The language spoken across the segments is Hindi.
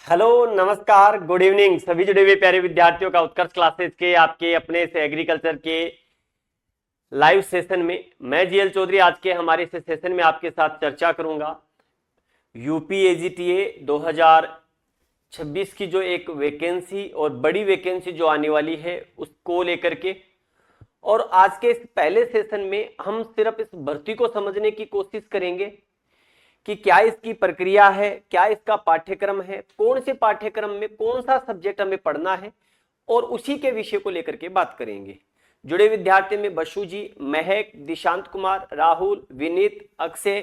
हेलो, नमस्कार, गुड इवनिंग सभी जुड़े हुए प्यारे विद्यार्थियों का उत्कर्ष क्लासेस के आपके अपने से एग्रीकल्चर के लाइव सेशन में मैं जीएल चौधरी आज के हमारे इस सेशन में आपके साथ चर्चा करूंगा यूपी एजीटीए 2026 की जो एक वैकेंसी और बड़ी वैकेंसी जो आने वाली है उसको लेकर के। और आज के इस पहले सेशन में हम सिर्फ इस भर्ती को समझने की कोशिश करेंगे कि क्या इसकी प्रक्रिया है, क्या इसका पाठ्यक्रम है, कौन से पाठ्यक्रम में कौन सा सब्जेक्ट हमें पढ़ना है और उसी के विषय को लेकर के बात करेंगे। जुड़े विद्यार्थी में बसु जी, महक, दिशांत कुमार, राहुल, विनीत, अक्षय,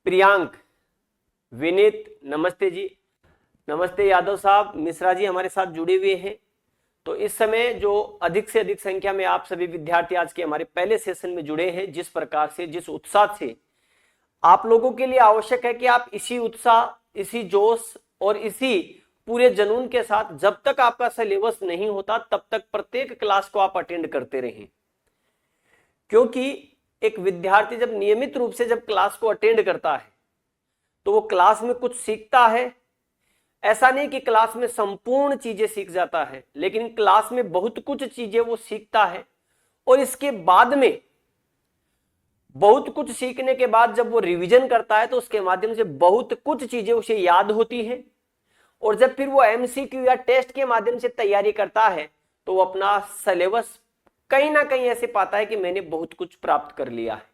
प्रियांक, विनीत, नमस्ते जी, नमस्ते यादव साहब, मिश्रा जी हमारे साथ जुड़े हुए हैं। तो इस समय जो अधिक से अधिक संख्या में आप सभी विद्यार्थी आज के हमारे पहले सेशन में जुड़े हैं, जिस प्रकार से जिस उत्साह से आप लोगों के लिए आवश्यक है कि आप इसी उत्साह, इसी जोश और इसी पूरे जुनून के साथ जब तक आपका सिलेबस नहीं होता तब तक प्रत्येक क्लास को आप अटेंड करते रहें। क्योंकि एक विद्यार्थी जब नियमित रूप से जब क्लास को अटेंड करता है तो वो क्लास में कुछ सीखता है। ऐसा नहीं कि क्लास में संपूर्ण चीजें सीख जाता है, लेकिन क्लास में बहुत कुछ चीजें वो सीखता है और इसके बाद में बहुत कुछ सीखने के बाद जब वो रिवीजन करता है तो उसके माध्यम से बहुत कुछ चीजें उसे याद होती हैं। और जब फिर वो एमसीक्यू या टेस्ट के माध्यम से तैयारी करता है तो वो अपना सिलेबस कहीं ना कहीं ऐसे पाता है कि मैंने बहुत कुछ प्राप्त कर लिया है।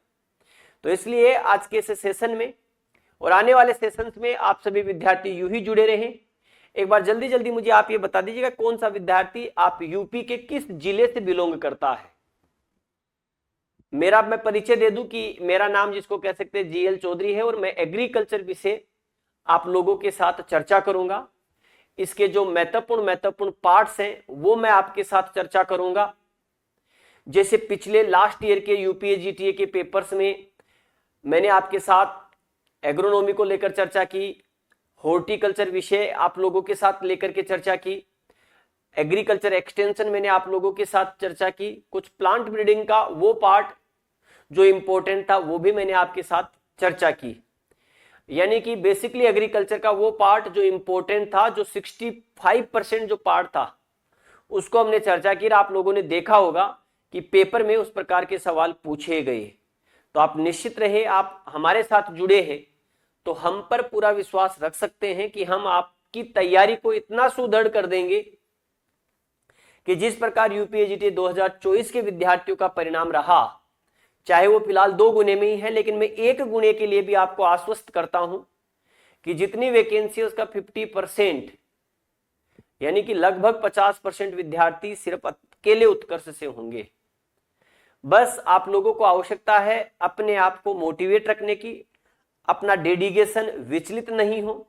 तो इसलिए आज के इस सेशन में और आने वाले सेशंस में आप सभी विद्यार्थी यूं ही जुड़े रहें। एक बार जल्दी जल्दी मुझे आप ये बता दीजिएगा कौन सा विद्यार्थी आप यूपी के किस जिले से बिलोंग करता है। मेरा मैं परिचय दे दूं कि मेरा नाम जिसको कह सकते हैं जीएल चौधरी है और मैं एग्रीकल्चर विषय आप लोगों के साथ चर्चा करूंगा। इसके जो महत्वपूर्ण पार्ट्स हैं वो मैं आपके साथ चर्चा करूंगा। जैसे पिछले लास्ट ईयर के यूपीएजीटीए के पेपर्स में मैंने आपके साथ एग्रोनॉमी को लेकर चर्चा की, हॉर्टिकल्चर विषय आप लोगों के साथ लेकर के चर्चा की, एग्रीकल्चर एक्सटेंशन मैंने आप लोगों के साथ चर्चा की, कुछ प्लांट ब्रीडिंग का वो पार्ट जो इंपॉर्टेंट था वो भी मैंने आपके साथ चर्चा की। यानी कि बेसिकली एग्रीकल्चर का वो पार्ट जो इंपॉर्टेंट था, जो 65% जो पार्ट था उसको हमने चर्चा की। आप लोगों ने देखा होगा कि पेपर में उस प्रकार के सवाल पूछे गए। तो आप निश्चित रहे, आप हमारे साथ जुड़े हैं तो हम पर पूरा विश्वास रख सकते हैं कि हम आपकी तैयारी को इतना सुदृढ़ कर देंगे कि जिस प्रकार यूपीएजीटी 2024 के विद्यार्थियों का परिणाम रहा, चाहे वो फिलहाल 2 गुने में ही है, लेकिन मैं 1 गुने के लिए भी आपको आश्वस्त करता हूं कि जितनी वैकेंसी उसका 50% यानी कि लगभग 50% विद्यार्थी सिर्फ अकेले उत्कर्ष से होंगे। बस आप लोगों को आवश्यकता है अपने आप को मोटिवेट रखने की, अपना डेडिकेशन विचलित नहीं हो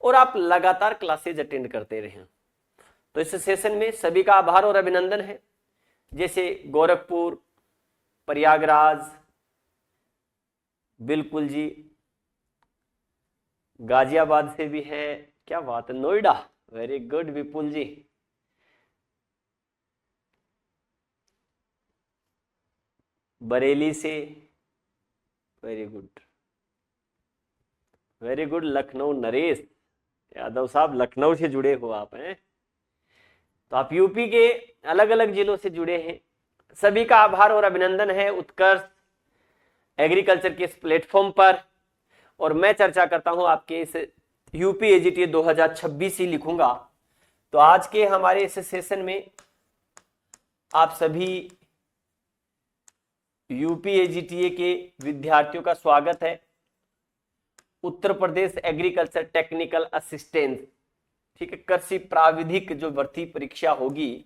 और आप लगातार क्लासेज अटेंड करते रहें। तो इस सेशन में सभी का आभार और अभिनंदन है। जैसे गोरखपुर, प्रयागराज, बिल्कुल जी, गाजियाबाद से भी है, क्या बात है, नोएडा, वेरी गुड विपुल जी, बरेली से, very good very good, Lucknow, Naresh Yadav साहब लखनऊ से जुड़े हो आप हैं। तो आप यूपी के अलग अलग जिलों से जुड़े हैं, सभी का आभार और अभिनंदन है उत्कर्ष एग्रीकल्चर के इस प्लेटफॉर्म पर। और मैं चर्चा करता हूं आपके इस यूपी एजीटी 2026 ही लिखूंगा। तो आज के हमारे इस सेशन में आप सभी यूपी एजीटीए के विद्यार्थियों का स्वागत है। Uttar Pradesh agriculture technical assistant, ठीक है, कृषि प्राविधिक जो भर्ती परीक्षा होगी,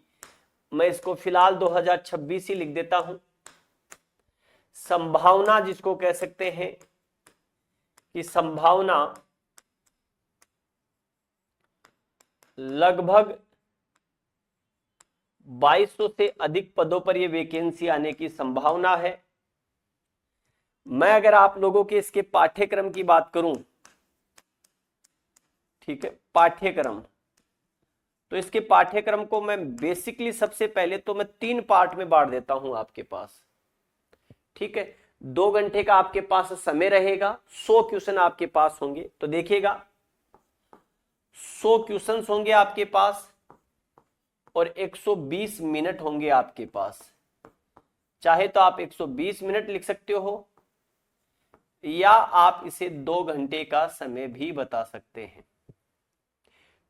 मैं इसको फिलहाल 2026 ही लिख देता हूं। संभावना जिसको कह सकते हैं कि संभावना लगभग 2200 से अधिक पदों पर यह वैकेंसी आने की संभावना है। मैं अगर आप लोगों के इसके पाठ्यक्रम की बात करूं, ठीक है, पाठ्यक्रम, तो इसके पाठ्यक्रम को मैं बेसिकली सबसे पहले तो मैं 3 पार्ट में बांट देता हूं आपके पास, ठीक है। 2 घंटे का आपके पास समय रहेगा, 100 क्वेश्चन आपके पास होंगे। तो देखिएगा 100 क्वेश्चंस होंगे आपके पास और 120 मिनट होंगे आपके पास। चाहे तो आप 120 मिनट लिख सकते हो या आप इसे 2 घंटे का समय भी बता सकते हैं।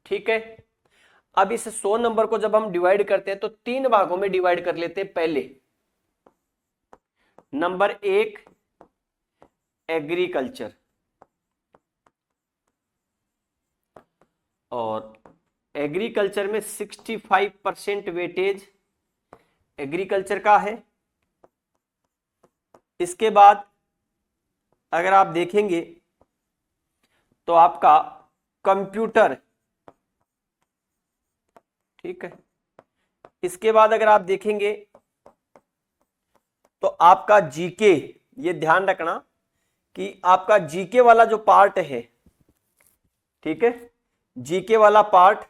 ठीक है, अब इस 100 नंबर को जब हम डिवाइड करते हैं तो 3 भागों में डिवाइड कर लेते हैं। पहले नंबर 1 एग्रीकल्चर, और एग्रीकल्चर में 65% वेटेज एग्रीकल्चर का है। इसके बाद अगर आप देखेंगे तो आपका कंप्यूटर, ठीक है, इसके बाद अगर आप देखेंगे तो आपका जीके, ये ध्यान रखना कि आपका जीके वाला जो पार्ट है, ठीक है, जीके वाला पार्ट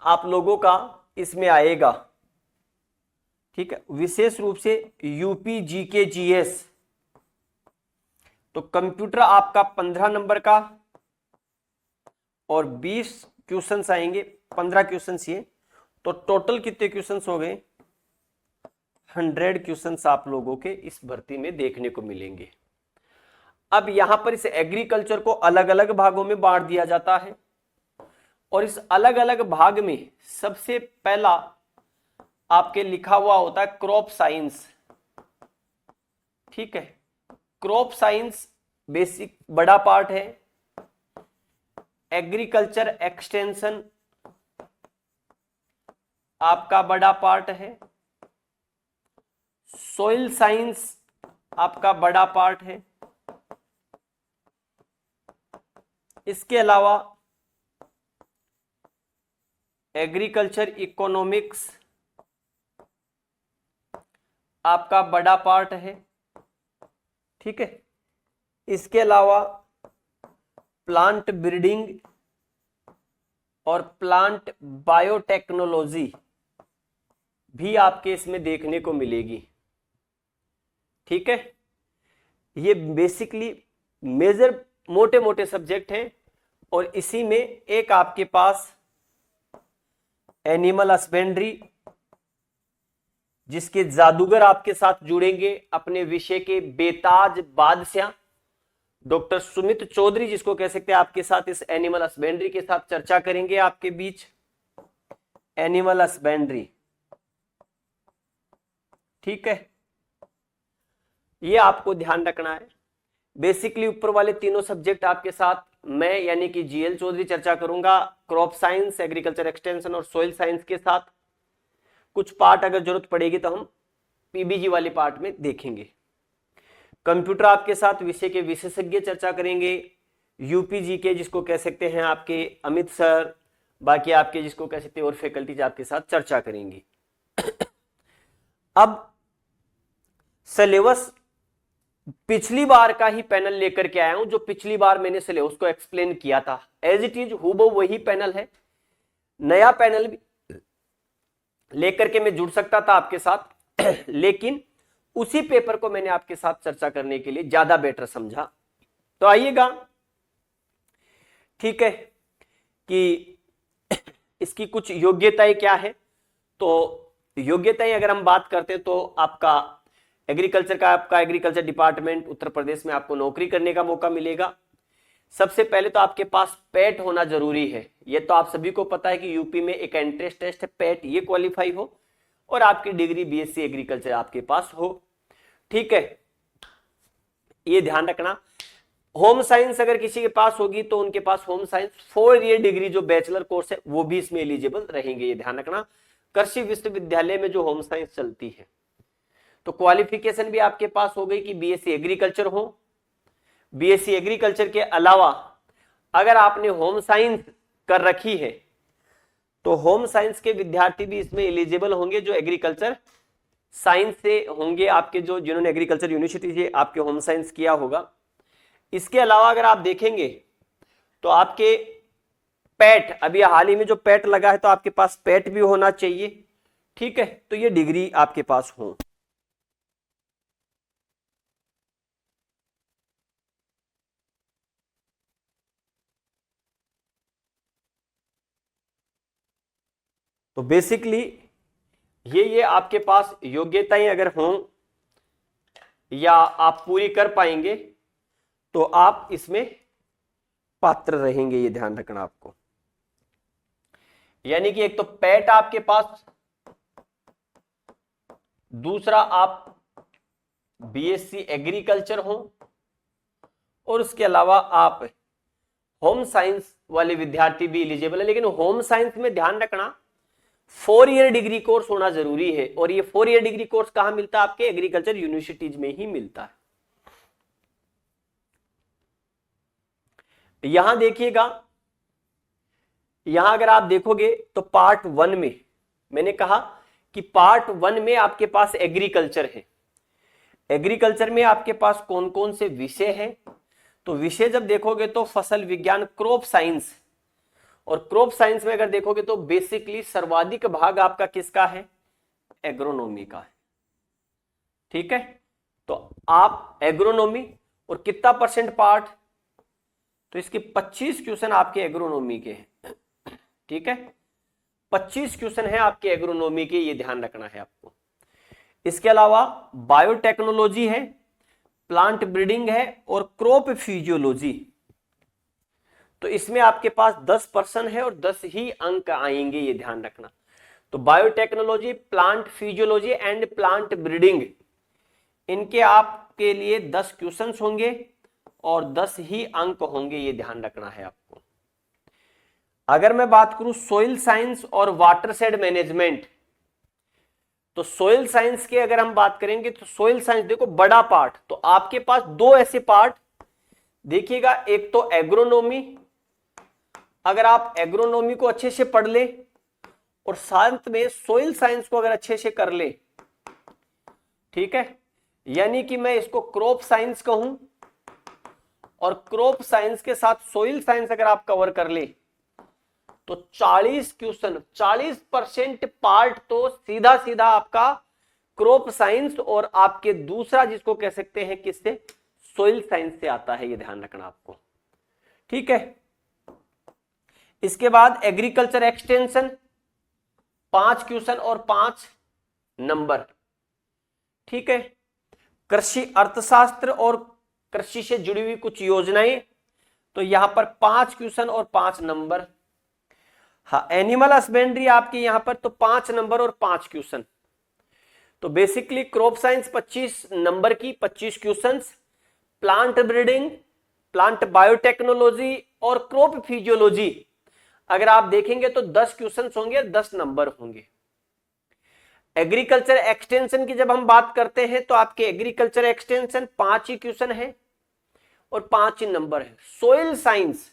आप लोगों का इसमें आएगा। ठीक है, विशेष रूप से यूपी जीके जीएस। तो कंप्यूटर आपका 15 नंबर का और 20 क्वेश्चंस आएंगे, 15 क्वेश्चंस ये, तो टोटल कितने क्वेश्चंस हो गए? 100 क्वेश्चंस आप लोगों के इस भर्ती में देखने को मिलेंगे। अब यहां पर इस एग्रीकल्चर को अलग अलग भागों में बांट दिया जाता है और इस अलग अलग भाग में सबसे पहला आपके लिखा हुआ होता है क्रॉप साइंस। ठीक है, क्रॉप साइंस बेसिक बड़ा पार्ट है। एग्रीकल्चर एक्सटेंशन आपका बड़ा पार्ट है। सॉइल साइंस आपका बड़ा पार्ट है। इसके अलावा एग्रीकल्चर इकोनॉमिक्स आपका बड़ा पार्ट है। ठीक है, इसके अलावा प्लांट ब्रीडिंग और प्लांट बायोटेक्नोलॉजी भी आपके इसमें देखने को मिलेगी। ठीक है, ये बेसिकली मेजर मोटे मोटे सब्जेक्ट हैं और इसी में एक आपके पास एनिमल हस्बेंड्री, जिसके जादूगर आपके साथ जुड़ेंगे अपने विषय के बेताज बादशाह डॉक्टर सुमित चौधरी, जिसको कह सकते हैं, आपके साथ इस एनिमल हस्बेंड्री के साथ चर्चा करेंगे आपके बीच। एनिमल हस्बेंड्री, ठीक है, ये आपको ध्यान रखना है। बेसिकली ऊपर वाले तीनों सब्जेक्ट आपके साथ मैं यानी कि जीएल चौधरी चर्चा करूंगा। क्रॉप साइंस, एग्रीकल्चर एक्सटेंशन और सॉइल साइंस के साथ कुछ पार्ट अगर जरूरत पड़ेगी तो हम पीबीजी वाले पार्ट में देखेंगे। कंप्यूटर आपके साथ विषय के विशेषज्ञ चर्चा करेंगे। यूपीजी के जिसको कह सकते हैं आपके अमित सर, बाकी आपके जिसको कह सकते हैं और फैकल्टीज आपके साथ चर्चा करेंगी। अब सिलेबस पिछली बार का ही पैनल लेकर के आया हूं, जो पिछली बार मैंने सिलेबस को एक्सप्लेन किया था। एज इट इज हूबहू वही पैनल है। नया पैनल भी लेकर के मैं जुड़ सकता था आपके साथ लेकिन उसी पेपर को मैंने आपके साथ चर्चा करने के लिए ज्यादा बेटर समझा। तो आइएगा, ठीक है, कि इसकी कुछ योग्यताएं क्या है। तो योग्यताएं अगर हम बात करते हैं तो आपका एग्रीकल्चर का, आपका एग्रीकल्चर डिपार्टमेंट उत्तर प्रदेश में आपको नौकरी करने का मौका मिलेगा। सबसे पहले तो आपके पास पैट होना जरूरी है। ये तो आप सभी को पता है कि यूपी में एक एंट्रेंस टेस्ट है पैट, ये क्वालिफाई हो और आपकी डिग्री बीएससी एग्रीकल्चर आपके पास हो। ठीक है, ये ध्यान रखना। होम साइंस अगर किसी के पास होगी तो उनके पास होम साइंस 4 ईयर डिग्री जो बैचलर कोर्स है वो भी इसमें एलिजिबल रहेंगे, ये ध्यान रखना। कृषि विश्वविद्यालय में जो होम साइंस चलती है, तो क्वालिफिकेशन भी आपके पास हो गई कि बीएससी एग्रीकल्चर हो। बीएससी एग्रीकल्चर के अलावा अगर आपने होम साइंस कर रखी है तो होम साइंस के विद्यार्थी भी इसमें एलिजिबल होंगे, जो एग्रीकल्चर साइंस से होंगे आपके, जो जिन्होंने एग्रीकल्चर यूनिवर्सिटी से आपके होम साइंस किया होगा। इसके अलावा अगर आप देखेंगे तो आपके पैट, अभी हाल ही में जो पैट लगा है तो आपके पास पैट भी होना चाहिए। ठीक है, तो ये डिग्री आपके पास हो। तो बेसिकली ये आपके पास योग्यताएं अगर हों या आप पूरी कर पाएंगे तो आप इसमें पात्र रहेंगे, ये ध्यान रखना आपको। यानी कि एक तो पैट आपके पास, दूसरा आप बीएससी एग्रीकल्चर हो, और उसके अलावा आप होम साइंस वाले विद्यार्थी भी एलिजिबल है। लेकिन होम साइंस में ध्यान रखना 4 ईयर डिग्री कोर्स होना जरूरी है, और ये 4 ईयर डिग्री कोर्स कहां मिलता है? आपके एग्रीकल्चर यूनिवर्सिटीज में ही मिलता है। यहां देखिएगा, यहां अगर आप देखोगे तो पार्ट 1 में मैंने कहा कि पार्ट 1 में आपके पास एग्रीकल्चर है। एग्रीकल्चर में आपके पास कौन कौन से विषय हैं? तो विषय जब देखोगे तो फसल विज्ञान, क्रॉप साइंस, और क्रॉप साइंस में अगर देखोगे तो बेसिकली सर्वाधिक भाग आपका किसका है? एग्रोनॉमी का है। ठीक है, तो आप एग्रोनॉमी, और कितना परसेंट पार्ट? तो इसके 25 क्वेश्चन आपके एग्रोनॉमी के हैं। ठीक है, 25 क्वेश्चन है आपके एग्रोनॉमी के, ये ध्यान रखना है आपको। इसके अलावा बायोटेक्नोलॉजी है, प्लांट ब्रीडिंग है, और क्रॉप फिजियोलॉजी। तो इसमें आपके पास 10% है और 10 ही अंक आएंगे, ये ध्यान रखना। तो biotechnology, plant physiology and plant breeding, इनके आपके लिए 10 क्वेश्चंस होंगे और 10 ही अंक होंगे, ये ध्यान रखना है आपको। अगर मैं बात करूं सोइल साइंस और वाटरशेड मैनेजमेंट, तो सोइल साइंस की अगर हम बात करेंगे तो सोइल साइंस देखो बड़ा पार्ट, तो आपके पास 2 ऐसे पार्ट देखिएगा। एक तो एग्रोनॉमी, अगर आप एग्रोनॉमी को अच्छे से पढ़ ले और साथ में सोइल साइंस को अगर अच्छे से कर ले, ठीक है, यानी कि मैं इसको क्रॉप साइंस कहूं, और क्रॉप साइंस के साथ सोइल साइंस अगर आप कवर कर ले तो 40 क्वेश्चन, 40% पार्ट तो सीधा सीधा आपका क्रॉप साइंस और आपके दूसरा जिसको कह सकते हैं किससे? सोइल साइंस से आता है, ये ध्यान रखना आपको। ठीक है, इसके बाद एग्रीकल्चर एक्सटेंशन, 5 क्वेश्चन और 5 नंबर। ठीक है, कृषि अर्थशास्त्र और कृषि से जुड़ी हुई कुछ योजनाएं, तो यहां पर 5 क्वेश्चन और 5 नंबर। हाँ, एनिमल हस्बेंड्री आपके यहां पर तो 5 नंबर और 5 क्वेश्चन। तो बेसिकली क्रॉप साइंस 25 नंबर की 25 questions, plant breeding, plant biotechnology और क्रॉप फिजियोलॉजी अगर आप देखेंगे तो 10 क्वेश्चंस होंगे, 10 नंबर होंगे। एग्रीकल्चर एक्सटेंशन की जब हम बात करते हैं तो आपके एग्रीकल्चर एक्सटेंशन 5 ही क्वेश्चन है और 5 ही नंबर है। सोइल साइंस,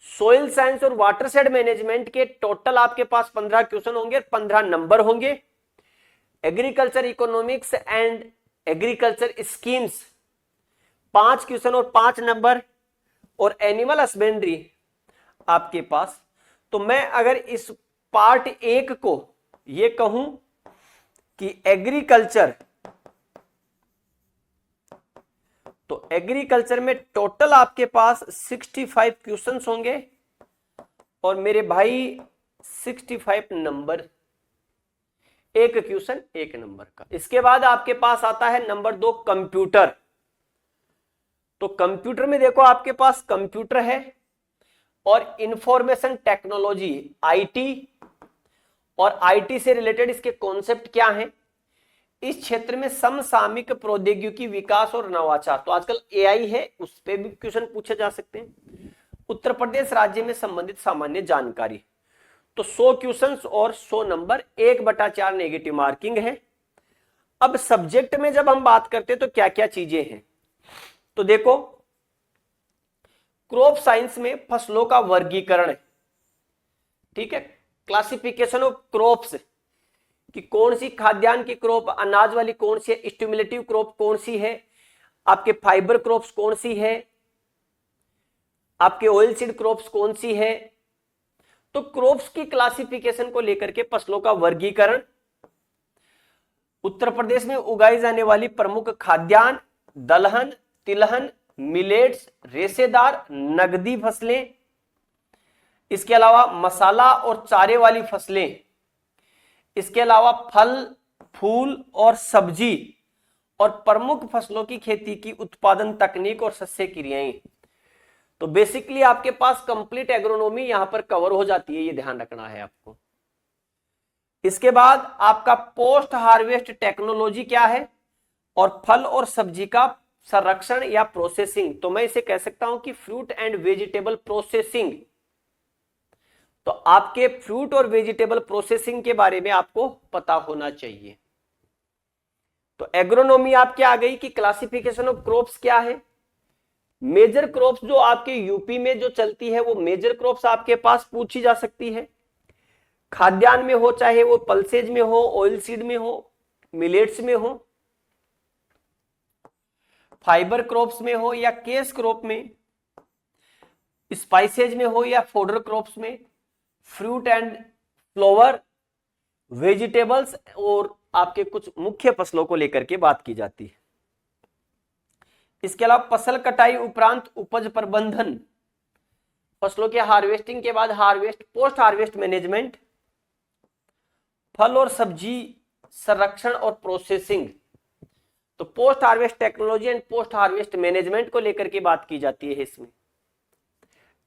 सोइल साइंस और वाटरशेड मैनेजमेंट के टोटल आपके पास 15 क्वेश्चन होंगे, 15 नंबर होंगे। Agriculture economics and agriculture schemes 5 question और 5 नंबर, और एनिमल हस्बेंड्री आपके पास, तो मैं अगर इस पार्ट 1 को ये कहूं कि एग्रीकल्चर, तो एग्रीकल्चर में टोटल आपके पास 65 क्वेश्चंस होंगे और मेरे भाई 65 नंबर, 1 क्वेश्चन 1 नंबर का। इसके बाद आपके पास आता है नंबर 2 कंप्यूटर। तो कंप्यूटर में देखो आपके पास कंप्यूटर है और इंफॉर्मेशन टेक्नोलॉजी, आईटी, और आईटी से रिलेटेड इसके कॉन्सेप्ट क्या हैं? इस क्षेत्र में समसामयिक प्रौद्योगिकी विकास और नवाचार, तो आजकल एआई है, उस पर भी क्वेश्चन पूछे जा सकते हैं। उत्तर प्रदेश राज्य में संबंधित सामान्य जानकारी, तो 100 क्वेश्चंस और 100 नंबर, 1/4 नेगेटिव मार्किंग है। अब सब्जेक्ट में जब हम बात करते हैं तो क्या क्या चीजें हैं, तो देखो क्रॉप साइंस में फसलों का वर्गीकरण है। ठीक है, क्लासिफिकेशन ऑफ क्रॉप्स, कि कौन सी खाद्यान्न की क्रॉप, अनाज वाली कौन सी है, स्टिमुलेटिव क्रॉप कौन सी है, आपके फाइबर क्रॉप्स कौन सी है, आपके ऑयल सीड क्रॉप्स कौन सी है। तो क्रॉप्स की क्लासिफिकेशन को लेकर के फसलों का वर्गीकरण, उत्तर प्रदेश में उगाई जाने वाली प्रमुख खाद्यान्न, दलहन, तिलहन, मिलेट्स, रेशेदार, नगदी फसलें, इसके अलावा मसाला और चारे वाली फसलें, इसके अलावा फल फूल और सब्जी और प्रमुख फसलों की खेती की उत्पादन तकनीक और शस्य क्रियाएं। तो बेसिकली आपके पास कंप्लीट एग्रोनॉमी यहां पर कवर हो जाती है, ये ध्यान रखना है आपको। इसके बाद आपका पोस्ट हार्वेस्ट टेक्नोलॉजी क्या है, और फल और सब्जी का संरक्षण या प्रोसेसिंग, तो मैं इसे कह सकता हूं कि फ्रूट एंड वेजिटेबल प्रोसेसिंग। तो आपके फ्रूट और वेजिटेबल प्रोसेसिंग के बारे में आपको पता होना चाहिए। तो एग्रोनॉमी आपके आ गई कि क्लासिफिकेशन ऑफ क्रॉप्स क्या है। मेजर क्रॉप्स जो आपके यूपी में जो चलती है वो मेजर क्रॉप्स आपके पास पूछी जा सकती है। खाद्यान्न में हो, चाहे वो पल्सेज में हो, ऑयल सीड में हो, मिलेट्स में हो, फाइबर क्रॉप्स में हो या केस क्रॉप में, स्पाइसेज में हो या फोडर क्रॉप्स में, फ्रूट एंड फ्लावर, वेजिटेबल्स और आपके कुछ मुख्य फसलों को लेकर के बात की जाती है। इसके अलावा फसल कटाई उपरांत उपज प्रबंधन, फसलों के हार्वेस्टिंग के बाद हार्वेस्ट, पोस्ट हार्वेस्ट मैनेजमेंट, फल और सब्जी संरक्षण और प्रोसेसिंग। तो post harvest technology and post harvest management को लेकर के बात की जाती है इसमें।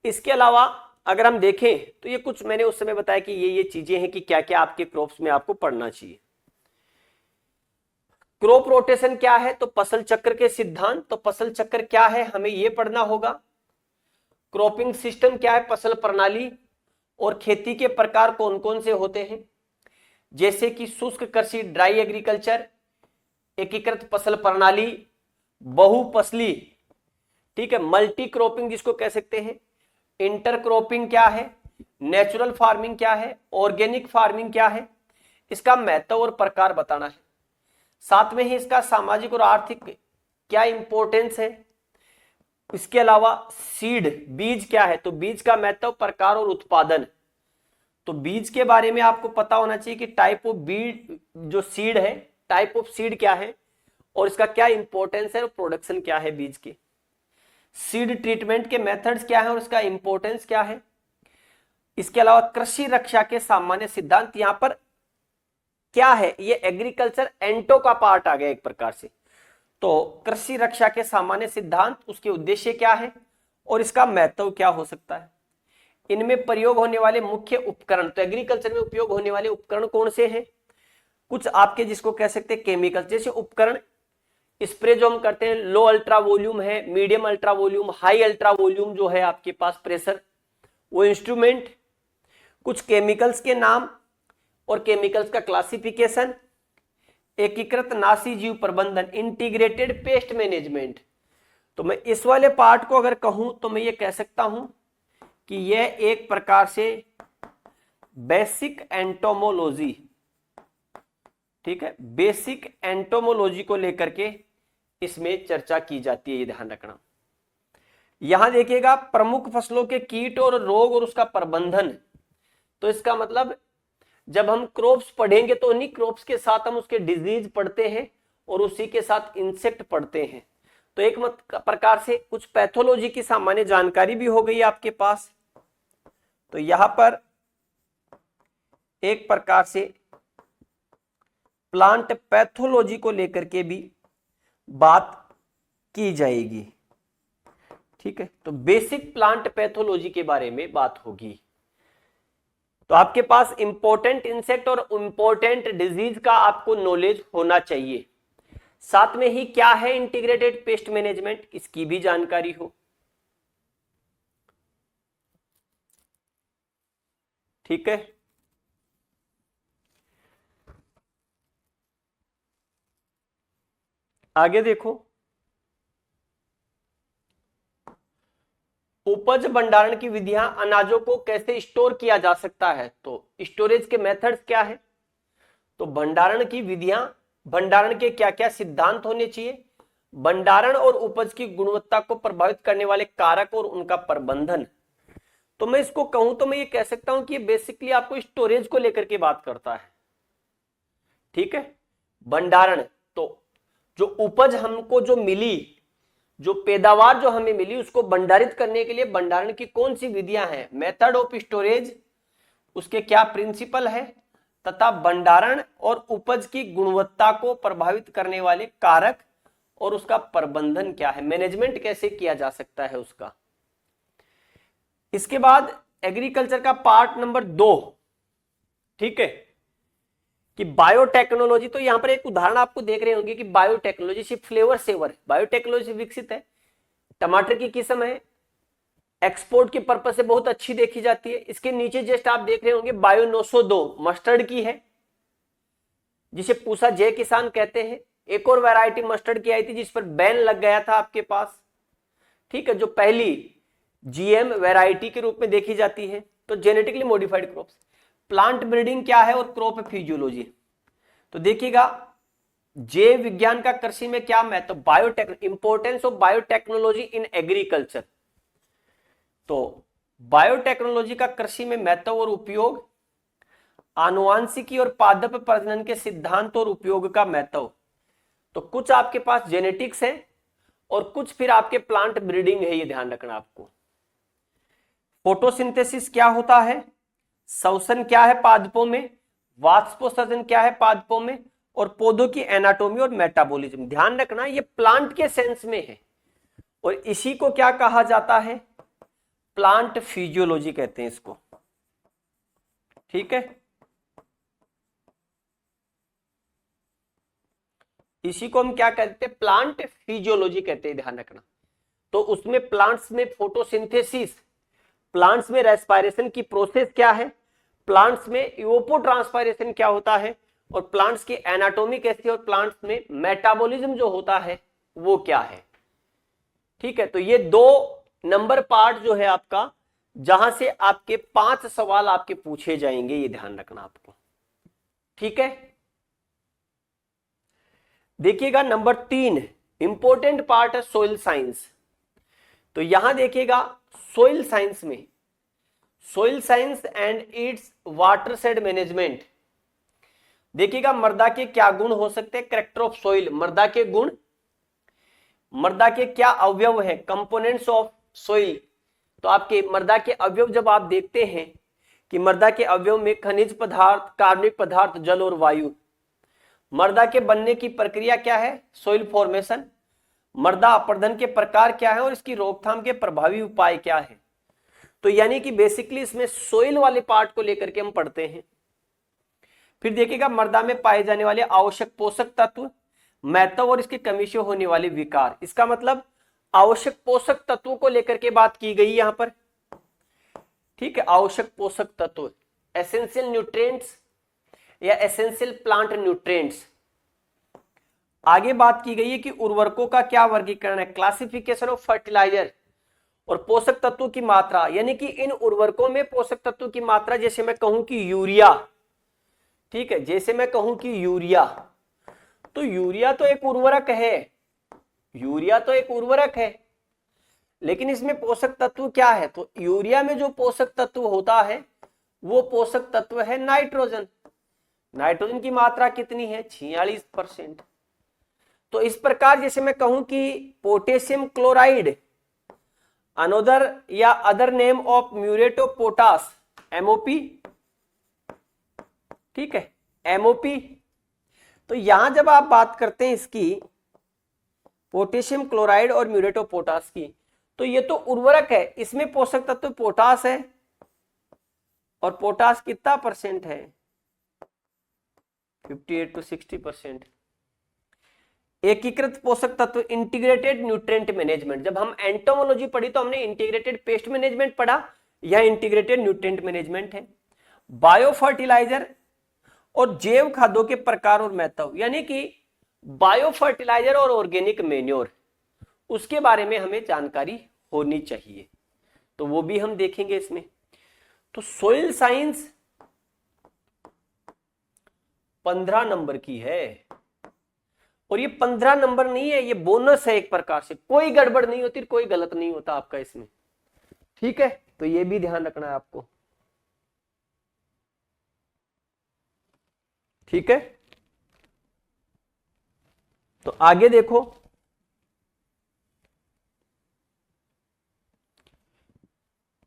इसके अलावा अगर हम देखें तो ये कुछ मैंने उस समय बताया कि ये चीजें हैं कि क्या क्या आपके क्रॉप्स में आपको पढ़ना चाहिए। क्रॉप रोटेशन क्या है, तो फसल चक्र के सिद्धांत, तो फसल चक्र क्या है हमें ये पढ़ना होगा। क्रॉपिंग सिस्टम क्या है, फसल प्रणाली, और खेती के प्रकार कौन कौन से होते हैं, जैसे कि शुष्क कृषि ड्राई एग्रीकल्चर, एकीकृत फसल प्रणाली, बहुफसली, ठीक है, मल्टी क्रॉपिंग जिसको कह सकते हैं, इंटर क्रॉपिंग क्या है, नेचुरल फार्मिंग क्या है, ऑर्गेनिक फार्मिंग क्या है, इसका महत्व और प्रकार बताना है। साथ में ही इसका सामाजिक और आर्थिक क्या इंपॉर्टेंस है। इसके अलावा सीड, बीज क्या है, तो बीज का महत्व, प्रकार और उत्पादन। तो बीज के बारे में आपको पता होना चाहिए कि टाइप ऑफ बीज जो सीड है, टाइप ऑफ सीड क्या है और इसका क्या इंपॉर्टेंस है और प्रोडक्शन क्या है बीज के। सीड ट्रीटमेंट के मेथड्स क्या है और इसका इंपॉर्टेंस क्या है। इसके अलावा कृषि रक्षा के सामान्य सिद्धांत, यहां पर क्या है, ये एग्रीकल्चर एंटो का पार्ट आ गया एक प्रकार से। तो कृषि रक्षा के सामान्य सिद्धांत, उसके उद्देश्य क्या है और इसका महत्व क्या हो सकता है। इनमें प्रयोग होने वाले मुख्य उपकरण, तो एग्रीकल्चर में उपयोग होने वाले उपकरण कौन से हैं, कुछ आपके जिसको कह सकते हैं केमिकल जैसे उपकरण, स्प्रे जो हम करते हैं, लो अल्ट्रा वॉल्यूम है, medium ultra volume, high ultra volume जो है आपके पास प्रेशर, वो इंस्ट्रूमेंट, कुछ केमिकल्स के नाम और केमिकल्स का क्लासिफिकेशन, एकीकृत नाशी जीव प्रबंधन, इंटीग्रेटेड पेस्ट मैनेजमेंट। तो मैं इस वाले पार्ट को अगर कहूं तो मैं ये कह सकता हूं कि यह एक प्रकार से बेसिक एंटोमोलॉजी, ठीक है, बेसिक एंटोमोलॉजी को लेकर के इसमें चर्चा की जाती है, ये ध्यान रखना। यहां देखिएगा प्रमुख फसलों के कीट और रोग और उसका प्रबंधन। तो इसका मतलब जब हम क्रॉप्स पढ़ेंगे तो उन्हीं क्रॉप्स के साथ हम उसके डिजीज पढ़ते हैं और उसी के साथ इंसेक्ट पढ़ते हैं। तो एक प्रकार से कुछ पैथोलॉजी की सामान्य जानकारी भी हो गई आपके पास। तो यहां पर एक प्रकार से प्लांट पैथोलॉजी को लेकर के भी बात की जाएगी, ठीक है। तो बेसिक प्लांट पैथोलॉजी के बारे में बात होगी। तो आपके पास इंपॉर्टेंट इंसेक्ट और इंपॉर्टेंट डिजीज का आपको नॉलेज होना चाहिए। साथ में ही क्या है इंटीग्रेटेड पेस्ट मैनेजमेंट, इसकी भी जानकारी हो, ठीक है। आगे देखो, उपज भंडारण की विधियां, अनाजों को कैसे स्टोर किया जा सकता है। तो स्टोरेज के मेथड्स क्या है, तो भंडारण की विधियां, भंडारण के क्या क्या सिद्धांत होने चाहिए, भंडारण और उपज की गुणवत्ता को प्रभावित करने वाले कारक और उनका प्रबंधन। तो मैं इसको कहूं तो मैं ये कह सकता हूं कि ये बेसिकली आपको स्टोरेज को लेकर के बात करता है, ठीक है। भंडारण, तो जो उपज हमको जो मिली जो पैदावार जो हमें मिली उसको भंडारित करने के लिए भंडारण की कौन सी विधियां हैं, मेथड ऑफ स्टोरेज, उसके क्या प्रिंसिपल है, तथा भंडारण और उपज की गुणवत्ता को प्रभावित करने वाले कारक और उसका प्रबंधन क्या है, मैनेजमेंट कैसे किया जा सकता है उसका। इसके बाद एग्रीकल्चर का पार्ट नंबर 2, ठीक है, कि बायोटेक्नोलॉजी। तो यहां पर एक उदाहरण आपको देख रहे होंगे कि बायोटेक्नोलॉजी सिर्फ फ्लेवर सेवर, बायोटेक्नोलॉजी विकसित है, टमाटर की किस्म है, एक्सपोर्ट के पर्पज से बहुत अच्छी देखी जाती है। इसके नीचे जस्ट आप देख रहे होंगे बायो 902 मस्टर्ड की है, जिसे पूसा जय किसान कहते हैं। एक और वैरायटी मस्टर्ड की आई थी जिस पर बैन लग गया था आपके पास, ठीक है, जो पहली जीएम वैरायटी के रूप में देखी जाती है। तो genetically modified crops, plant breeding क्या है और क्रॉप फिजियोलॉजी। तो देखिएगा जैव विज्ञान का कृषि में क्या महत्व, biotech, importance of biotechnology in agriculture. तो बायोटेक्नोलॉजी का कृषि में महत्व और उपयोग, आनुवांशिकी और पादप प्रजनन के सिद्धांत और उपयोग का महत्व। तो कुछ आपके पास जेनेटिक्स है और कुछ फिर आपके प्लांट ब्रीडिंग है, ये ध्यान रखना आपको। फोटोसिंथेसिस क्या होता है, श्वसन क्या है पादपों में, वाष्पोत्सर्जन क्या है पादपों में, और पौधों की एनाटोमी और मेटाबॉलिज्म। ध्यान रखना ये प्लांट के सेंस में है और इसी को क्या कहा जाता है, प्लांट फिजियोलॉजी कहते हैं इसको, ठीक है, इसी को हम क्या कहते हैं, प्लांट फिजियोलॉजी कहते हैं, ध्यान रखना। तो उसमें प्लांट्स में फोटोसिंथेसिस, प्लांट्स में रेस्पिरेशन की प्रोसेस क्या है, प्लांट्स में इवोपोट्रांसपायरेशन क्या होता है, और प्लांट्स की एनाटॉमी कैसी है, और प्लांट्स में मेटाबॉलिज्म जो होता है वो क्या है, ठीक है। तो ये 2 नंबर पार्ट जो है आपका, जहां से आपके 5 सवाल आपके पूछे जाएंगे, ये ध्यान रखना आपको, ठीक है। देखिएगा नंबर 3 इंपॉर्टेंट पार्ट है सोइल साइंस। तो यहां देखिएगा सोइल साइंस में, soil science and it's watershed management. देखिएगा मृदा के क्या गुण हो सकते हैं, कैरेक्टर ऑफ सोइल, मृदा के गुण, मृदा के क्या अवयव हैं, कंपोनेंट्स ऑफ सोइल। तो आपके मृदा के अवयव जब आप देखते हैं कि मृदा के अवयव में खनिज पदार्थ, कार्बनिक पदार्थ, जल और वायु। मृदा के बनने की प्रक्रिया क्या है, सोइल फॉर्मेशन। मृदा अपरदन के प्रकार क्या है और इसकी रोकथाम के प्रभावी उपाय क्या है। तो यानी कि बेसिकली इसमें सोइल वाले पार्ट को लेकर के हम पढ़ते हैं। फिर देखिएगा मृदा में पाए जाने वाले आवश्यक पोषक तत्व, महत्व और इसकी कमी से होने वाले विकार। इसका मतलब आवश्यक पोषक तत्वों को लेकर के बात की गई यहां पर, ठीक है, आवश्यक पोषक तत्व, एसेंशियल न्यूट्रिएंट्स या एसेंशियल प्लांट न्यूट्रिएंट्स। आगे बात की गई है कि उर्वरकों का क्या वर्गीकरण है, क्लासिफिकेशन ऑफ फर्टिलाइजर, और पोषक तत्वों की मात्रा, यानी कि इन उर्वरकों में पोषक तत्वों की मात्रा, जैसे मैं कहूं कि यूरिया, ठीक है, जैसे मैं कहूं कि यूरिया, तो यूरिया तो एक उर्वरक है, यूरिया तो एक उर्वरक है, लेकिन इसमें पोषक तत्व क्या है, तो यूरिया में जो पोषक तत्व होता है वो पोषक तत्व है नाइट्रोजन। नाइट्रोजन की मात्रा कितनी है, 46%। तो इस प्रकार जैसे मैं कहूं कि पोटेशियम क्लोराइड, अनोदर या other name of muriate of potash, MOP, ठीक है, एमओपी। तो यहां जब आप बात करते हैं इसकी पोटेशियम क्लोराइड और म्यूरेट ऑफ पोटास की, तो ये तो उर्वरक है, इसमें पोषक तत्व पोटास है, और पोटास कितना परसेंट है, 58 to 60%। एकीकृत पोषक तत्व, इंटीग्रेटेड न्यूट्रिएंट मैनेजमेंट। जब हम एंटोमोलॉजी पढ़ी तो हमने इंटीग्रेटेड पेस्ट मैनेजमेंट पढ़ा, यह इंटीग्रेटेड न्यूट्रिएंट मैनेजमेंट है। बायो फर्टिलाइजर और जैव खादों के प्रकार और महत्व, यानी कि बायो फर्टिलाइजर और ऑर्गेनिक मेन्योर, उसके बारे में हमें जानकारी होनी चाहिए, तो वो भी हम देखेंगे इसमें। तो सोइल साइंस 15 नंबर की है, और ये 15 नंबर नहीं है, ये बोनस है एक प्रकार से, कोई गड़बड़ नहीं होती, कोई गलत नहीं होता आपका इसमें, ठीक है। तो ये भी ध्यान रखना है आपको, ठीक है। तो आगे देखो,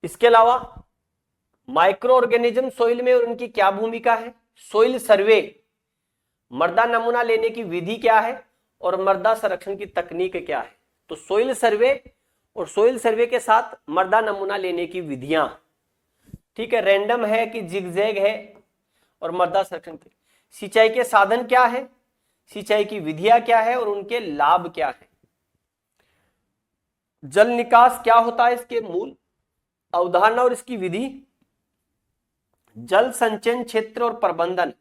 इसके अलावा माइक्रो ऑर्गेनिज्म सोइल में और उनकी क्या भूमिका है, सोइल सर्वे, मृदा नमूना लेने की विधि क्या है और मृदा संरक्षण की तकनीक क्या है। तो सोइल सर्वे और सोइल सर्वे के साथ मृदा नमूना लेने की विधियां, ठीक है, रैंडम है कि जिगजैग है, और मृदा संरक्षण की, सिंचाई के साधन क्या है, सिंचाई की विधियां क्या है और उनके लाभ क्या है, जल निकास क्या होता है, इसके मूल अवधारणा और इसकी विधि, जल संचयन क्षेत्र और प्रबंधन,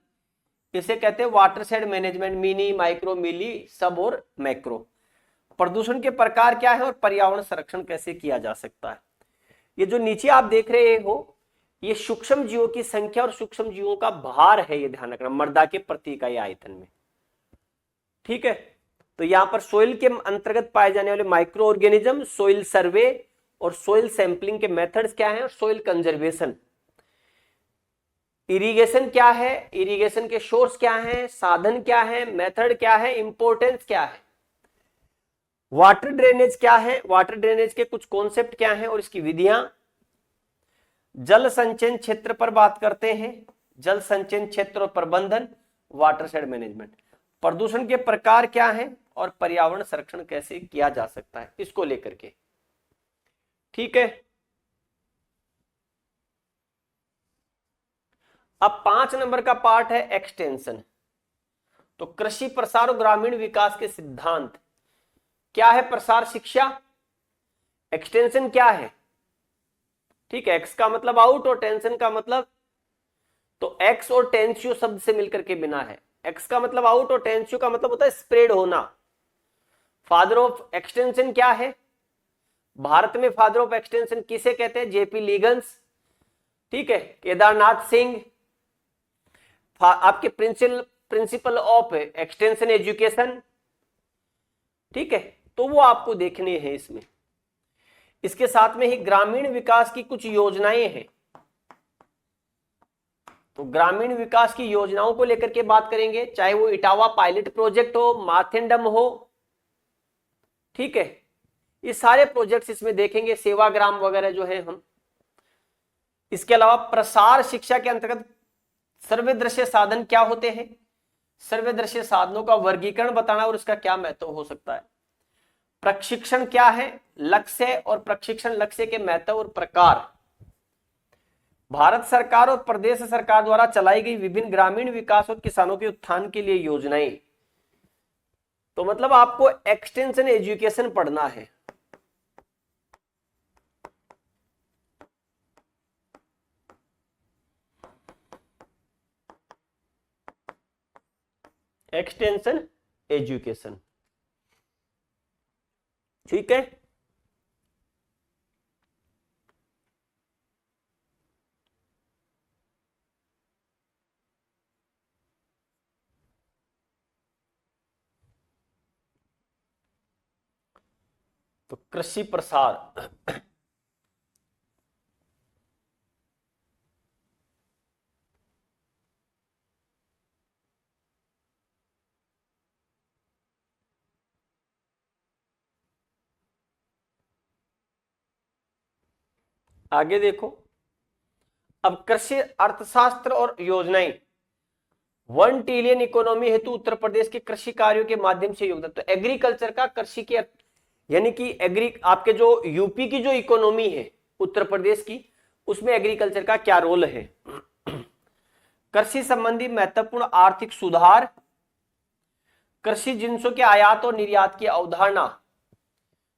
इसे कहते हैं वाटरशेड मैनेजमेंट, मिनी, माइक्रो, मिली, सब और मैक्रो, प्रदूषण के प्रकार क्या है और पर्यावरण संरक्षण कैसे किया जा सकता है। ये जो नीचे आप देख रहे हो ये सूक्ष्म जीवों की संख्या और सूक्ष्म जीवों का भार है, ये ध्यान रखना, मृदा के प्रति इकाई आयतन में, ठीक है। तो यहां पर सोइल के अंतर्गत पाए जाने वाले माइक्रो ऑर्गेनिज्म, सोइल सर्वे और सोइल सैंपलिंग के मेथड्स क्या हैं, और सोइल कंजर्वेशन, इरिगेशन क्या है, इरिगेशन के सोर्स क्या हैं, साधन क्या है, मेथड क्या है, इंपॉर्टेंस क्या है, वाटर ड्रेनेज क्या है, वाटर ड्रेनेज के कुछ कॉन्सेप्ट क्या हैं और इसकी विधियां, जल संचयन क्षेत्र पर बात करते हैं, जल संचयन क्षेत्र और प्रबंधन, वाटरशेड मैनेजमेंट, प्रदूषण के प्रकार क्या हैं और पर्यावरण संरक्षण कैसे किया जा सकता है, इसको लेकर के, ठीक है। अब 5 नंबर का पार्ट है एक्सटेंशन। तो कृषि प्रसार और ग्रामीण विकास के सिद्धांत क्या है, प्रसार शिक्षा, एक्सटेंशन क्या है, ठीक है, एक्स का मतलब आउट और टेंशन का मतलब, तो एक्स और टेंसियो शब्द से मिलकर के बिना है, एक्स का मतलब आउट और टेंसियो का मतलब होता है स्प्रेड होना। फादर ऑफ एक्सटेंशन क्या है, भारत में फादर ऑफ एक्सटेंशन किसे कहते हैं, जेपी लीगन्स, ठीक है, केदारनाथ सिंह, आपके प्रिंसिपल ऑफ एक्सटेंशन एजुकेशन, ठीक है, तो वो आपको देखने हैं इसमें। इसके साथ में ही ग्रामीण विकास की कुछ योजनाएं हैं, तो ग्रामीण विकास की योजनाओं को लेकर के बात करेंगे, चाहे वो इटावा पायलट प्रोजेक्ट हो, माथेंडम हो, ठीक है, ये सारे प्रोजेक्ट्स इसमें देखेंगे, सेवाग्राम वगैरह जो है हम। इसके अलावा प्रसार शिक्षा के अंतर्गत सर्वदृश्य साधन क्या होते हैं, सर्वदृश्य साधनों का वर्गीकरण बताना और उसका क्या महत्व हो सकता है, प्रशिक्षण क्या है, लक्ष्य और प्रशिक्षण लक्ष्य के महत्व और प्रकार, भारत सरकार और प्रदेश सरकार द्वारा चलाई गई विभिन्न ग्रामीण विकास और किसानों के उत्थान के लिए योजनाएं। तो मतलब आपको एक्सटेंशन एजुकेशन पढ़ना है, एक्सटेंशन एजुकेशन, ठीक है। तो कृषि प्रसार, आगे देखो, अब कृषि अर्थशास्त्र और योजनाएं, 1 ट्रिलियन इकोनॉमी हेतु उत्तर प्रदेश के कृषि कार्यों के माध्यम से योगदान। तो एग्रीकल्चर का कृषि के यानी कि एग्री आपके जो यूपी की जो इकोनॉमी है उत्तर प्रदेश की, उसमें एग्रीकल्चर का क्या रोल है, कृषि संबंधी महत्वपूर्ण आर्थिक सुधार, कृषि जिंसों के आयात और निर्यात की अवधारणा।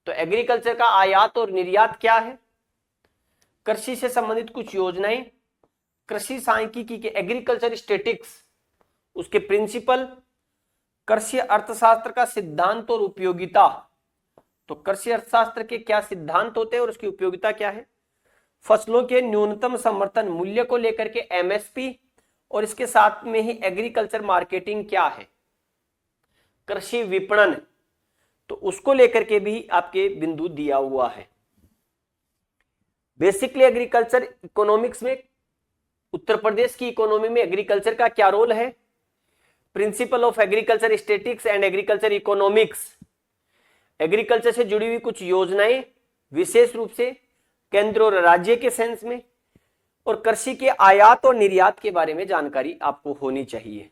तो एग्रीकल्चर का आयात और निर्यात क्या है, कृषि से संबंधित कुछ योजनाएं, कृषि सांख्यिकी के एग्रीकल्चर स्टेटिक्स उसके प्रिंसिपल, कृषि अर्थशास्त्र का सिद्धांत और उपयोगिता। तो कृषि अर्थशास्त्र के क्या सिद्धांत होते हैं और उसकी उपयोगिता क्या है, फसलों के न्यूनतम समर्थन मूल्य को लेकर के एमएसपी, और इसके साथ में ही एग्रीकल्चर मार्केटिंग क्या है, कृषि विपणन, तो उसको लेकर के भी आपके बिंदु दिया हुआ है। बेसिकली एग्रीकल्चर इकोनॉमिक्स में उत्तर प्रदेश की इकोनॉमी में एग्रीकल्चर का क्या रोल है, principle of agriculture statics and agriculture economics, agriculture से जुड़ी हुई कुछ योजनाएं, विशेष रूप से केंद्र और राज्य के सेंस में, और कृषि के आयात और निर्यात के बारे में जानकारी आपको होनी चाहिए।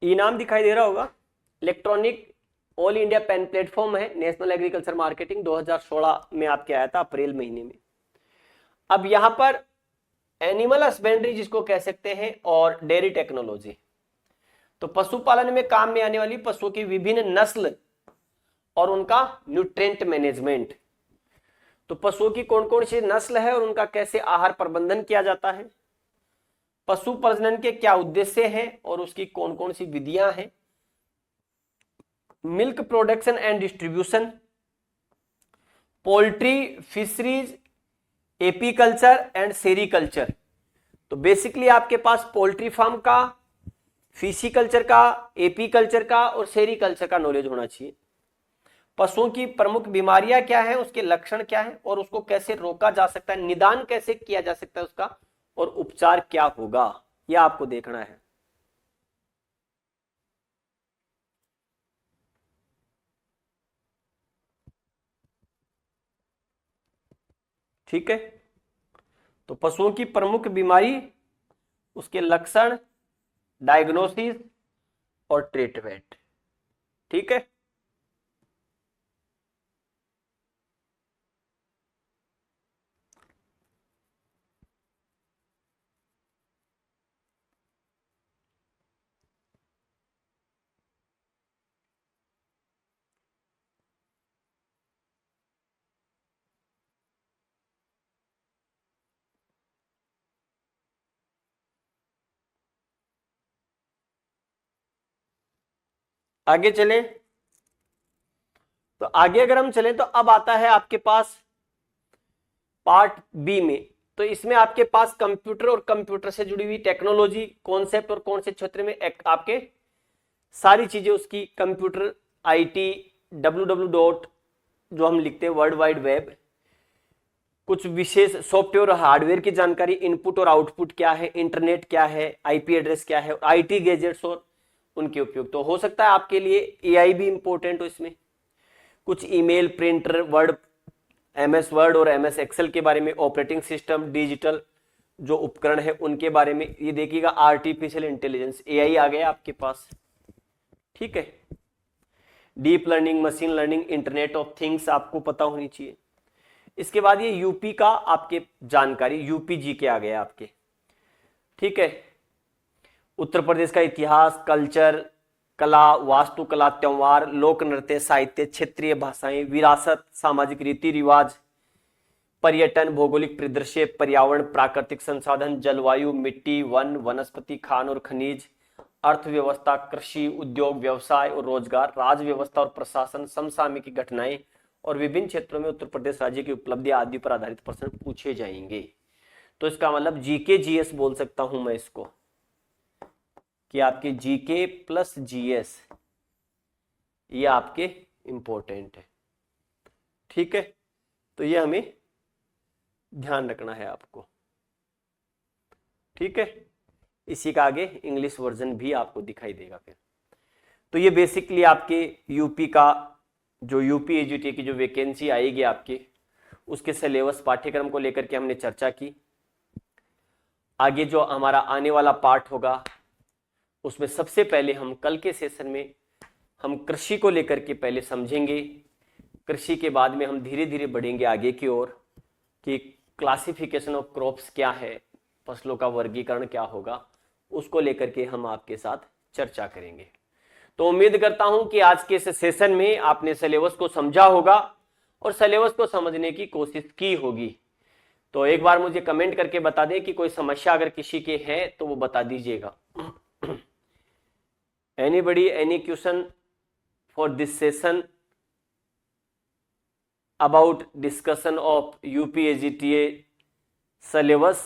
इनाम दिखाई दे रहा होगा, electronic all India pan platform है, नेशनल एग्रीकल्चर मार्केटिंग 2016 में आपके आया था अप्रैल महीने में। अब यहां पर एनिमल हस्बेंड्री जिसको कह सकते हैं और डेयरी टेक्नोलॉजी, तो पशुपालन में काम में आने वाली पशुओं की विभिन्न नस्ल और उनका न्यूट्रिएंट मैनेजमेंट। तो पशुओं की कौन कौन सी नस्ल है और उनका कैसे आहार प्रबंधन किया जाता है, पशु प्रजनन के क्या उद्देश्य हैं और उसकी कौन कौन सी विधियां हैं, milk production and distribution, poultry, fisheries, apiculture and sericulture. तो बेसिकली आपके पास पोल्ट्री फार्म का, फिशिकल्चर का, एपीकल्चर का और सेरीकल्चर का नॉलेज होना चाहिए। पशुओं की प्रमुख बीमारियां क्या हैं, उसके लक्षण क्या हैं और उसको कैसे रोका जा सकता है, निदान कैसे किया जा सकता है उसका, और उपचार क्या होगा, यह आपको देखना है। ठीक है, तो पशुओं की प्रमुख बीमारी, उसके लक्षण, डायग्नोसिस और ट्रीटमेंट। ठीक है, आगे चले। तो आगे अगर हम चलें तो अब आता है आपके पास पार्ट बी में। तो इसमें आपके पास कंप्यूटर और कंप्यूटर से जुड़ी हुई टेक्नोलॉजी, कॉन्सेप्ट और कौन से क्षेत्र में आपके सारी चीजें उसकी, कंप्यूटर, आईटी, www. जो हम लिखते हैं वर्ल्ड वाइड वेब, कुछ विशेष सॉफ्टवेयर और हार्डवेयर की जानकारी, इनपुट और आउटपुट क्या है, इंटरनेट क्या है, आईपी एड्रेस क्या है, आईटी गैजेट्स और उनके उपयोग। तो हो सकता है आपके लिए एआई भी इंपॉर्टेंट हो इसमें, कुछ email, printer, word, MS word और एमएस एक्सेल के बारे में, ऑपरेटिंग सिस्टम, डिजिटल जो उपकरण है उनके बारे में। ये देखिएगा आर्टिफिशियल इंटेलिजेंस, एआई आ गया आपके पास। ठीक है, deep learning, machine learning, internet of things आपको पता होनी चाहिए। इसके बाद ये यूपी का आपके जानकारी, यूपी जी के आ गया आपके। ठीक है, उत्तर प्रदेश का इतिहास, कल्चर, कला, वास्तुकला, त्योहार, लोक नृत्य, साहित्य, क्षेत्रीय भाषाएं, विरासत, सामाजिक रीति रिवाज, पर्यटन, भौगोलिक परिदृश्य, पर्यावरण, प्राकृतिक संसाधन, जलवायु, मिट्टी, वन, वनस्पति, खान और खनिज, अर्थव्यवस्था, कृषि, उद्योग, व्यवसाय और रोजगार, राज्य व्यवस्था और प्रशासन, समसामयिक घटनाएं और विभिन्न क्षेत्रों में उत्तर प्रदेश राज्य की उपलब्धियां आदि पर आधारित प्रश्न पूछे जाएंगे। तो इसका मतलब जीके जीएस बोल सकता हूं मैं इसको, कि आपके जीके प्लस जीएस ये आपके इंपॉर्टेंट है। ठीक है, तो ये हमें ध्यान रखना है आपको। ठीक है, इसी का आगे इंग्लिश वर्जन भी आपको दिखाई देगा फिर। तो ये बेसिकली आपके यूपी का, जो यूपी एजीटी की जो वैकेंसी आएगी आपके, उसके सिलेबस पाठ्यक्रम को लेकर के हमने चर्चा की। आगे जो हमारा आने वाला पार्ट होगा उसमें सबसे पहले हम कल के सेशन में हम कृषि को लेकर के पहले समझेंगे। कृषि के बाद में हम धीरे धीरे बढ़ेंगे आगे की ओर कि क्लासिफिकेशन ऑफ क्रॉप्स क्या है, फसलों का वर्गीकरण क्या होगा, उसको लेकर के हम आपके साथ चर्चा करेंगे। तो उम्मीद करता हूं कि आज के इस सेशन में आपने सिलेबस को समझा होगा और सिलेबस को समझने की कोशिश की होगी। तो एक बार मुझे कमेंट करके बता दें कि कोई समस्या अगर किसी के है तो वो बता दीजिएगा। Anybody, any question for this session about discussion of UPAGTA syllabus,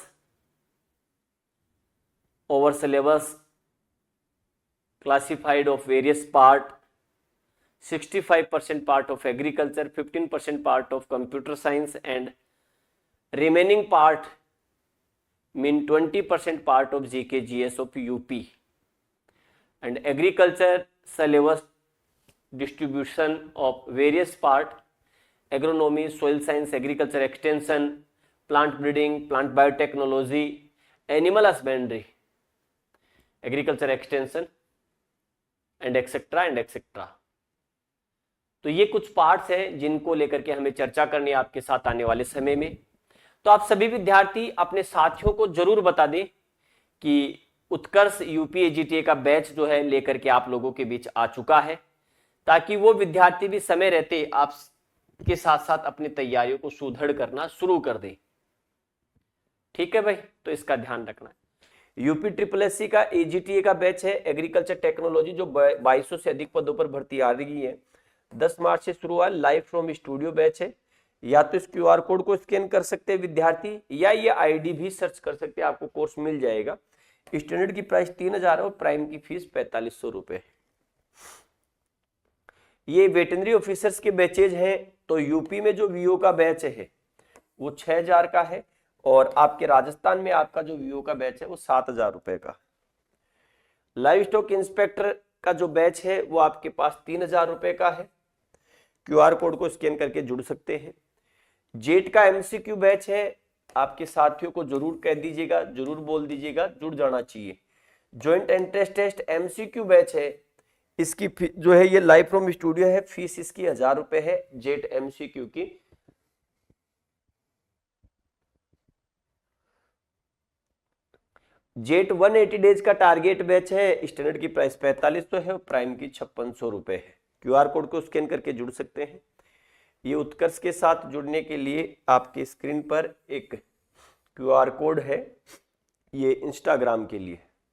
over syllabus classified of various part, 65% part of agriculture, 15% part of computer science and remaining part mean 20% part of GK GS of UP, and agriculture syllabus distribution of various part: agronomy, soil science, agriculture extension, plant breeding, plant biotechnology, animal husbandry, agriculture extension and etcetera. तो ये कुछ पार्ट्स हैं जिनको लेकर के हमें चर्चा करनी है आपके साथ आने वाले समय में. तो आप सभी विद्यार्थी अपने साथियों को जरूर बता दें कि उत्कर्ष यूपीएजीटीए का बैच जो है लेकर के आप लोगों के बीच आ चुका है, ताकि वो विद्यार्थी भी समय रहते आपके साथ साथ अपनी तैयारियों को सुदृढ़ करना शुरू कर दें. ठीक है भाई, तो इसका ध्यान रखना है. यूपी ट्रिपल एससी का एजीटीए का बैच है एग्रीकल्चर टेक्नोलॉजी, जो 2200 से अधिक पदों पर भर्ती आ रही है. 10 मार्च से शुरू हुआ. लाइव फ्रॉम स्टूडियो बैच है. या तो इस क्यूआर कोड को स्कैन कर सकते हैं विद्यार्थी, या ये आईडी भी सर्च कर सकते हैं, आपको कोर्स मिल जाएगा. स्टैंडर्ड की प्राइस 3000 है और प्राइम की फीस 4500 रुपए. ये वेटनरी ऑफिसर्स के बैचेज हैं. तो यूपी में जो वीओ का बैच है वो 6000 का है, और आपके राजस्थान में आपका जो वीओ का बैच है वो 7000 रुपए का. लाइव स्टॉक इंस्पेक्टर का जो बैच है वो आपके पास 3000 रुपए का है. क्यूआर कोड को स्कैन करके जुड़ सकते हैं. जेट का एमसीक्यू बैच है. आपके साथियों को जरूर कह दीजिएगा, जरूर बोल दीजिएगा, जुड़ जाना चाहिए. Joint entrance test MCQ batch है. इसकी जो है ये लाइव फ्रॉम स्टूडियो है. फीस इसकी 1000 रुपए है जेट एमसीक्यू की. जेट 180 डेज का टारगेट बैच है. स्टैंडर्ड की प्राइस 4500 है और प्राइम की 5600 रुपए है. क्यूआर कोड को स्कैन करके जुड़ सकते हैं. ये उत्कर्ष के साथ जुड़ने के लिए आपके स्क्रीन पर एक क्यूआर कोड है, ये इंस्टाग्राम के लिए.